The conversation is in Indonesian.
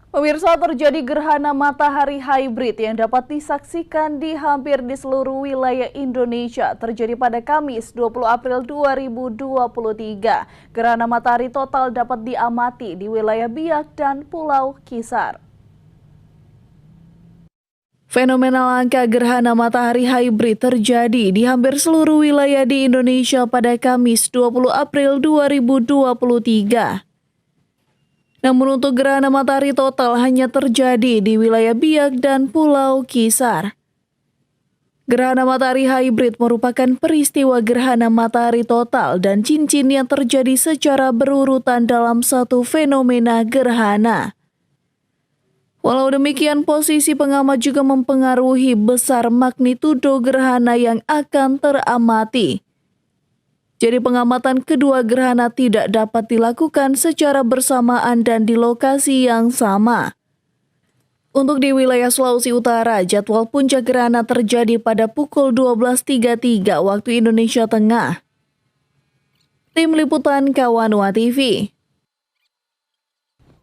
Pemirsa, terjadi gerhana matahari hybrid yang dapat disaksikan di hampir di seluruh wilayah Indonesia. Terjadi pada Kamis 20 April 2023. Gerhana matahari total dapat diamati di wilayah Biak dan Pulau Kisar. Fenomena langka gerhana matahari hybrid terjadi di hampir seluruh wilayah di Indonesia pada Kamis 20 April 2023. Namun untuk gerhana matahari total hanya terjadi di wilayah Biak dan Pulau Kisar. Gerhana matahari hybrid merupakan peristiwa gerhana matahari total dan cincin yang terjadi secara berurutan dalam satu fenomena gerhana. Walau demikian, posisi pengamat juga mempengaruhi besar magnitudo gerhana yang akan teramati. Jadi pengamatan kedua gerhana tidak dapat dilakukan secara bersamaan dan di lokasi yang sama. Untuk di wilayah Sulawesi Utara, jadwal puncak gerhana terjadi pada pukul 12.33 waktu Indonesia Tengah. Tim Liputan Kawanua TV.